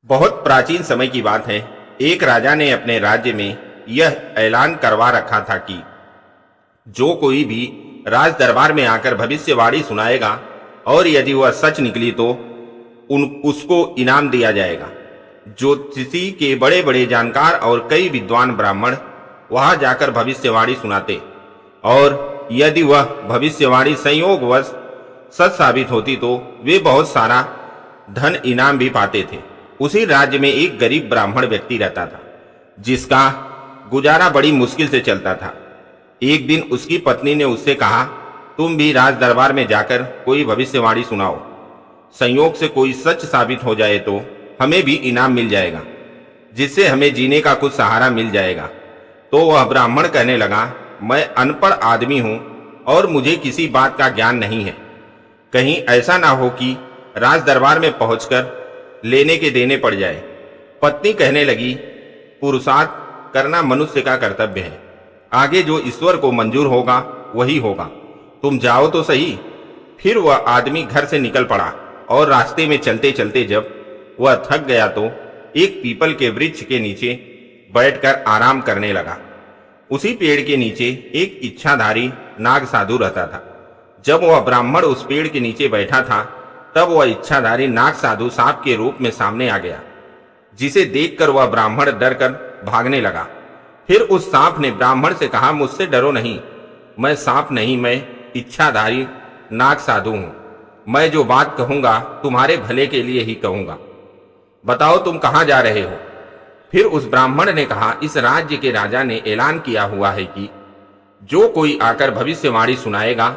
बहुत प्राचीन समय की बात है। एक राजा ने अपने राज्य में यह ऐलान करवा रखा था कि जो कोई भी राज दरबार में आकर भविष्यवाणी सुनाएगा और यदि वह सच निकली तो उसको इनाम दिया जाएगा। ज्योतिषी के बड़े बड़े जानकार और कई विद्वान ब्राह्मण वहां जाकर भविष्यवाणी सुनाते और यदि वह भविष्यवाणी संयोगवश सच साबित होती तो वे बहुत सारा धन इनाम भी पाते थे। उसी राज्य में एक गरीब ब्राह्मण व्यक्ति रहता था जिसका गुजारा बड़ी मुश्किल से चलता था। एक दिन उसकी पत्नी ने उससे कहा, तुम भी राज दरबार में जाकर कोई भविष्यवाणी सुनाओ। संयोग से कोई सच साबित हो जाए तो हमें भी इनाम मिल जाएगा, जिससे हमें जीने का कुछ सहारा मिल जाएगा। तो वह ब्राह्मण कहने लगा, मैं अनपढ़ आदमी हूं और मुझे किसी बात का ज्ञान नहीं है। कहीं ऐसा ना हो कि राज दरबार में पहुंचकर लेने के देने पड़ जाए। पत्नी कहने लगी, पुरुषार्थ करना मनुष्य का कर्तव्य है, आगे जो ईश्वर को मंजूर होगा वही होगा, तुम जाओ तो सही। फिर वह आदमी घर से निकल पड़ा और रास्ते में चलते चलते जब वह थक गया तो एक पीपल के वृक्ष के नीचे बैठकर आराम करने लगा। उसी पेड़ के नीचे एक इच्छाधारी नाग साधु रहता था। जब वह ब्राह्मण उस पेड़ के नीचे बैठा था तब वह इच्छाधारी नाग साधु सांप के रूप में सामने आ गया, जिसे देखकर वह ब्राह्मण डरकर भागने लगा। फिर उस सांप ने ब्राह्मण से कहा, मुझसे डरो नहीं, मैं सांप नहीं, मैं इच्छाधारी नाग साधु हूं। मैं जो बात कहूंगा तुम्हारे भले के लिए ही कहूंगा। बताओ तुम कहां जा रहे हो? फिर उस ब्राह्मण ने कहा, इस राज्य के राजा ने ऐलान किया हुआ है कि जो कोई आकर भविष्यवाणी सुनाएगा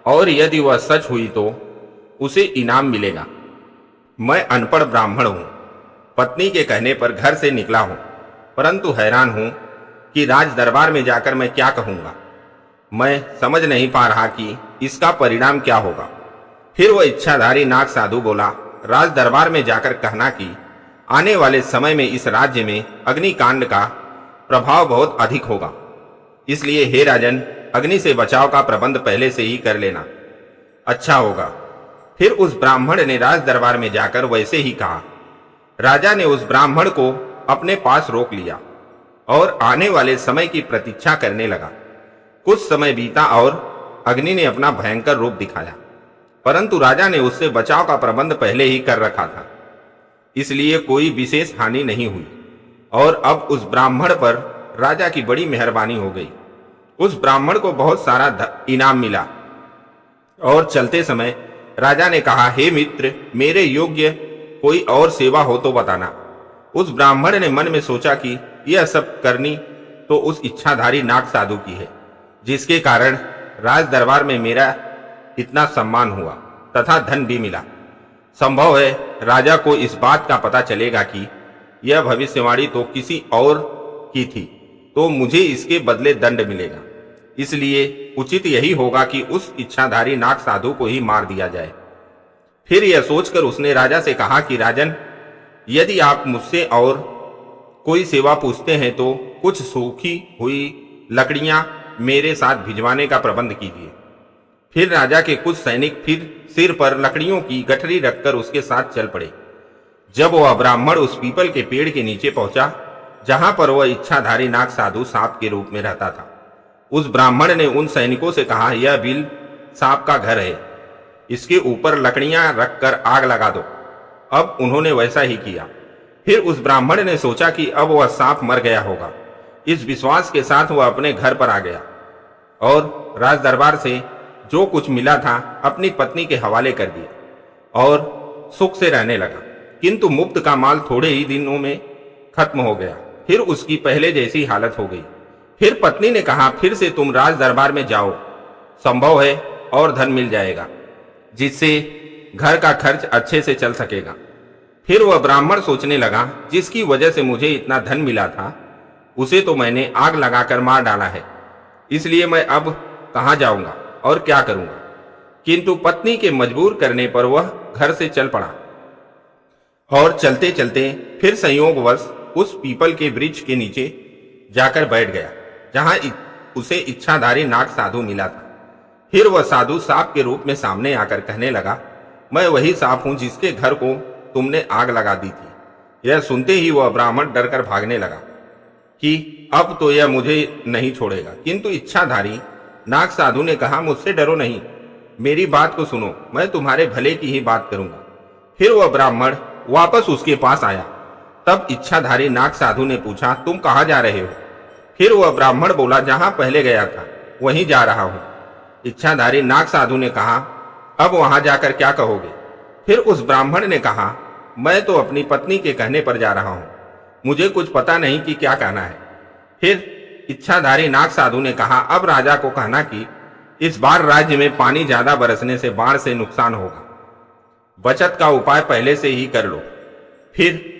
और यदि वह सच हुई तो उसे इनाम मिलेगा। मैं अनपढ़ ब्राह्मण हूं, पत्नी के कहने पर घर से निकला हूं, परंतु हैरान हूं कि राज दरबार में जाकर मैं क्या कहूंगा। मैं समझ नहीं पा रहा कि इसका परिणाम क्या होगा। फिर वह इच्छाधारी नाग साधु बोला, राज दरबार में जाकर कहना कि आने वाले समय में इस राज्य में अग्निकांड का प्रभाव बहुत अधिक होगा, इसलिए हे राजन, अग्नि से बचाव का प्रबंध पहले से ही कर लेना, अच्छा होगा। फिर उस ब्राह्मण ने राज दरबार में जाकर वैसे ही कहा। राजा ने उस ब्राह्मण को अपने पास रोक लिया और आने वाले समय की प्रतीक्षा करने लगा। कुछ समय बीता और अग्नि ने अपना भयंकर रूप दिखाया, परंतु राजा ने उससे बचाव का प्रबंध पहले ही कर रखा था, इसलिए कोई विशेष हानि नहीं हुई और अब उस ब्राह्मण पर राजा की बड़ी मेहरबानी हो गई। उस ब्राह्मण को बहुत सारा इनाम मिला और चलते समय राजा ने कहा, हे मित्र, मेरे योग्य कोई और सेवा हो तो बताना। उस ब्राह्मण ने मन में सोचा कि यह सब करनी तो उस इच्छाधारी नाग साधु की है, जिसके कारण राज दरबार में मेरा इतना सम्मान हुआ तथा धन भी मिला। संभव है राजा को इस बात का पता चलेगा कि यह भविष्यवाणी तो किसी और की थी, तो मुझे इसके बदले दंड मिलेगा। इसलिए उचित यही होगा कि उस इच्छाधारी नाग साधु को ही मार दिया जाए। फिर यह सोचकर उसने राजा से कहा कि राजन, यदि आप मुझसे और कोई सेवा पूछते हैं तो कुछ सूखी हुई लकड़ियां मेरे साथ भिजवाने का प्रबंध कीजिए। फिर राजा के कुछ सैनिक फिर सिर पर लकड़ियों की गठरी रखकर उसके साथ चल पड़े। जब वह ब्राह्मण उस पीपल के पेड़ के नीचे पहुंचा जहां पर वह इच्छाधारी नाग साधु सांप के रूप में रहता था, उस ब्राह्मण ने उन सैनिकों से कहा, यह बिल सांप का घर है, इसके ऊपर लकड़ियां रखकर आग लगा दो। अब उन्होंने वैसा ही किया। फिर उस ब्राह्मण ने सोचा कि अब वह सांप मर गया होगा। इस विश्वास के साथ वह अपने घर पर आ गया और राज दरबार से जो कुछ मिला था अपनी पत्नी के हवाले कर दिया और सुख से रहने लगा। किंतु मुफ्त का माल थोड़े ही दिनों में खत्म हो गया। फिर उसकी पहले जैसी हालत हो गई। फिर पत्नी ने कहा, फिर से तुम राज दरबार में जाओ, संभव है और धन मिल जाएगा, जिससे घर का खर्च अच्छे से चल सकेगा। फिर वह ब्राह्मण सोचने लगा, जिसकी वजह से मुझे इतना धन मिला था उसे तो मैंने आग लगाकर मार डाला है, इसलिए मैं अब कहां जाऊंगा और क्या करूंगा। किंतु पत्नी के मजबूर करने पर वह घर से चल पड़ा और चलते चलते फिर संयोगवश उस पीपल के वृक्ष के नीचे जाकर बैठ गया जहां उसे इच्छाधारी नाग साधु मिला था। फिर वह साधु सांप के रूप में सामने आकर कहने लगा, मैं वही सांप हूं जिसके घर को तुमने आग लगा दी थी। यह सुनते ही वह ब्राह्मण डरकर भागने लगा कि अब तो यह मुझे नहीं छोड़ेगा। किंतु इच्छाधारी नाग साधु ने कहा, मुझसे डरो नहीं, मेरी बात को सुनो, मैं तुम्हारे भले की ही बात करूंगा। फिर वह ब्राह्मण वापस उसके पास आया। तब इच्छाधारी नाग साधु ने पूछा, तुम कहाँ जा रहे हो? फिर वह ब्राह्मण बोला, जहां पहले गया था वहीं जा रहा हूं। इच्छाधारी नाग साधु ने कहा, अब वहां जाकर क्या कहोगे? फिर उस ब्राह्मण ने कहा, मैं तो अपनी पत्नी के कहने पर जा रहा हूं, मुझे कुछ पता नहीं कि क्या कहना है। फिर इच्छाधारी नाग साधु ने कहा, अब राजा को कहना कि इस बार राज्य में पानी ज्यादा बरसने से बाढ़ से नुकसान होगा, बचत का उपाय पहले से ही कर लो। फिर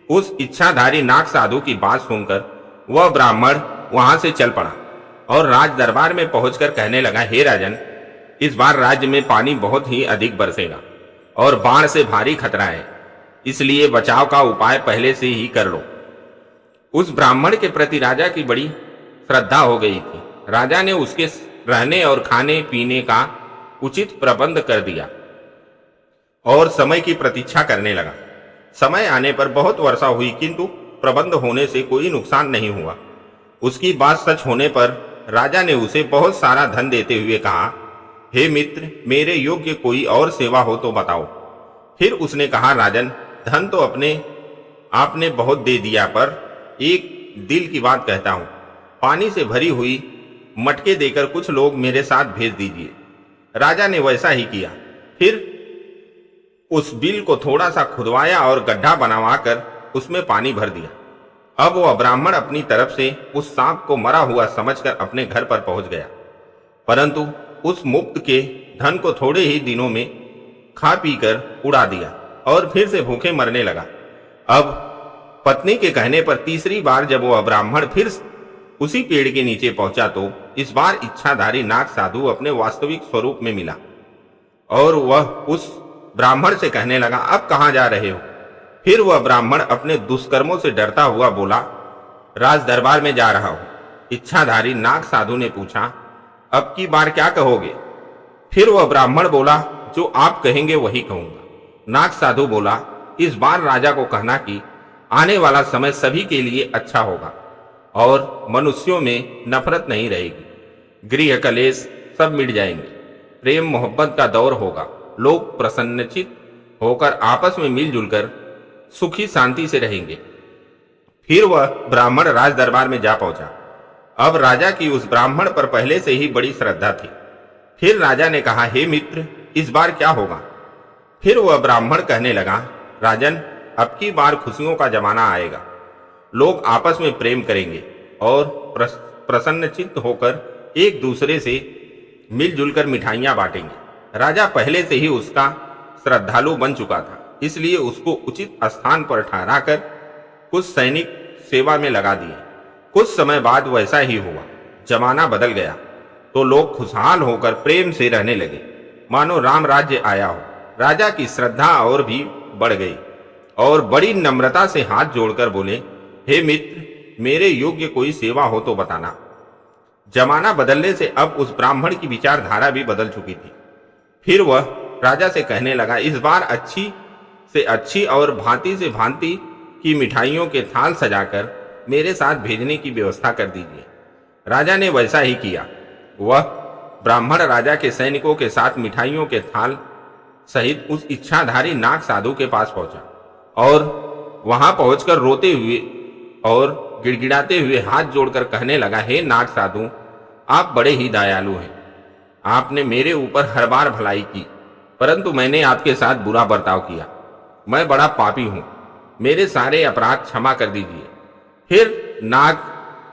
उस इच्छाधारी नाग साधु की बात सुनकर वह ब्राह्मण वहां से चल पड़ा और राज दरबार में पहुंचकर कहने लगा, हे राजन, इस बार राज्य में पानी बहुत ही अधिक बरसेगा और बाढ़ से भारी खतरा है, इसलिए बचाव का उपाय पहले से ही कर लो। उस ब्राह्मण के प्रति राजा की बड़ी श्रद्धा हो गई थी। राजा ने उसके रहने और खाने पीने का उचित प्रबंध कर दिया और समय की प्रतीक्षा करने लगा। समय आने पर बहुत वर्षा हुई, किंतु प्रबंध होने से कोई नुकसान नहीं हुआ। उसकी बात सच होने पर राजा ने उसे बहुत सारा धन देते हुए कहा, हे मित्र, मेरे योग्य कोई और सेवा हो तो बताओ। फिर उसने कहा, राजन, धन तो आपने बहुत दे दिया, पर एक दिल की बात कहता हूं, पानी से भरी हुई मटके देकर कुछ लोग मेरे साथ भेज दीजिए। राजा ने वैसा ही किया। फिर उस बिल को थोड़ा सा खुदवाया और गड्ढा बनवाकर उसमें पानी भर दिया। अब वह ब्राह्मण अपनी तरफ से उस सांप को मरा हुआ समझकर अपने घर पर पहुंच गया, परंतु उस मुक्त के धन को थोड़े ही दिनों में खा पीकर उड़ा दिया और फिर से भूखे मरने लगा। अब पत्नी के कहने पर तीसरी बार जब वह ब्राह्मण फिर उसी पेड़ के नीचे पहुंचा तो इस बार इच्छाधारी नाग साधु अपने वास्तविक स्वरूप में मिला और वह उस ब्राह्मण से कहने लगा, अब कहां जा रहे हो? फिर वह ब्राह्मण अपने दुष्कर्मों से डरता हुआ बोला, राज दरबार में जा रहा हूं। इच्छाधारी नाग साधु ने पूछा, अब की बार क्या कहोगे? फिर वह ब्राह्मण बोला, जो आप कहेंगे वही कहूंगा। नाग साधु बोला, इस बार राजा को कहना कि आने वाला समय सभी के लिए अच्छा होगा और मनुष्यों में नफरत नहीं रहेगी, गृह कलेश सब मिट जाएंगे, प्रेम मोहब्बत का दौर होगा, लोग प्रसन्नचित होकर आपस में मिलजुल कर सुखी शांति से रहेंगे। फिर वह ब्राह्मण राज दरबार में जा पहुंचा। अब राजा की उस ब्राह्मण पर पहले से ही बड़ी श्रद्धा थी। फिर राजा ने कहा, हे मित्र, इस बार क्या होगा? फिर वह ब्राह्मण कहने लगा, राजन, अब की बार खुशियों का जमाना आएगा, लोग आपस में प्रेम करेंगे और प्रसन्नचित्त होकर एक दूसरे से मिलजुल कर मिठाइयां बांटेंगे। राजा पहले से ही उसका श्रद्धालु बन चुका था, इसलिए उसको उचित स्थान पर ठहराकर कुछ सैनिक सेवा में लगा दिए। कुछ समय बाद वैसा ही हुआ। जमाना बदल गया तो लोग खुशहाल होकर प्रेम से रहने लगे, मानो राम राज्य आया हो। राजा की श्रद्धा और भी बढ़ गई और बड़ी नम्रता से हाथ जोड़कर बोले, हे मित्र, मेरे योग्य कोई सेवा हो तो बताना। जमाना बदलने से अब उस ब्राह्मण की विचारधारा भी बदल चुकी थी। फिर वह राजा से कहने लगा, इस बार अच्छी से अच्छी और भांति से भांति की मिठाइयों के थाल सजाकर मेरे साथ भेजने की व्यवस्था कर दीजिए। राजा ने वैसा ही किया। वह ब्राह्मण राजा के सैनिकों के साथ मिठाइयों के थाल सहित उस इच्छाधारी नाग साधु के पास पहुंचा और वहां पहुंचकर रोते हुए और गिड़गिड़ाते हुए हाथ जोड़कर कहने लगा, हे नाग साधु, आप बड़े ही दयालु हैं। आपने मेरे ऊपर हर बार भलाई की, परंतु मैंने आपके साथ बुरा बर्ताव किया। मैं बड़ा पापी हूं, मेरे सारे अपराध क्षमा कर दीजिए। फिर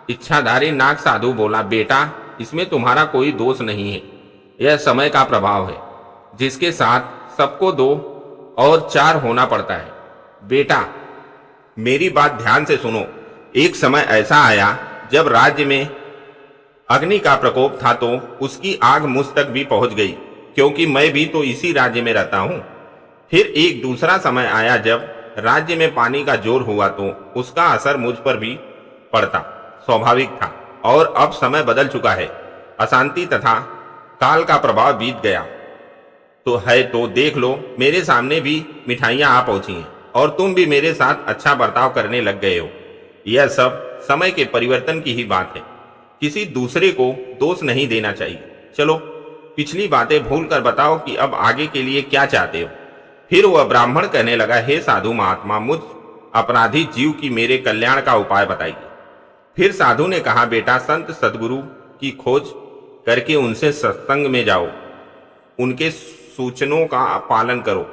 इच्छाधारी नाग साधु बोला, बेटा, इसमें तुम्हारा कोई दोष नहीं है, यह समय का प्रभाव है, जिसके साथ सबको दो और चार होना पड़ता है। बेटा, मेरी बात ध्यान से सुनो। एक समय ऐसा आया जब राज्य में अग्नि का प्रकोप था तो उसकी आग मुझ तक भी पहुंच गई, क्योंकि मैं भी तो इसी राज्य में रहता हूं। फिर एक दूसरा समय आया जब राज्य में पानी का जोर हुआ तो उसका असर मुझ पर भी पड़ता स्वाभाविक था, और अब समय बदल चुका है। अशांति तथा काल का प्रभाव बीत गया तो देख लो, मेरे सामने भी मिठाइयां आ पहुंची हैं। और तुम भी मेरे साथ अच्छा बर्ताव करने लग गए हो। यह सब समय के परिवर्तन की ही बात है, किसी दूसरे को दोष नहीं देना चाहिए। चलो पिछली बातें भूल कर बताओ कि अब आगे के लिए क्या चाहते हो। फिर वह ब्राह्मण कहने लगा, हे साधु महात्मा, मुझ अपराधी जीव की मेरे कल्याण का उपाय बताइए। फिर साधु ने कहा, बेटा, संत सदगुरु की खोज करके उनसे सत्संग में जाओ, उनके सूचनों का पालन करो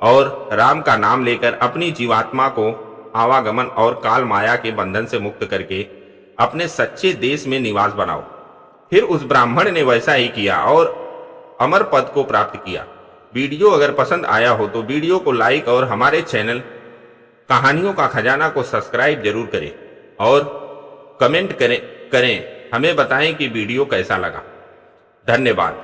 और राम का नाम लेकर अपनी जीवात्मा को आवागमन और काल माया के बंधन से मुक्त करके अपने सच्चे देश में निवास बनाओ। फिर उस ब्राह्मण ने वैसा ही किया और अमर पद को प्राप्त किया। वीडियो अगर पसंद आया हो तो वीडियो को लाइक और हमारे चैनल कहानियों का खजाना को सब्सक्राइब जरूर करें और कमेंट करें हमें बताएं कि वीडियो कैसा लगा। धन्यवाद।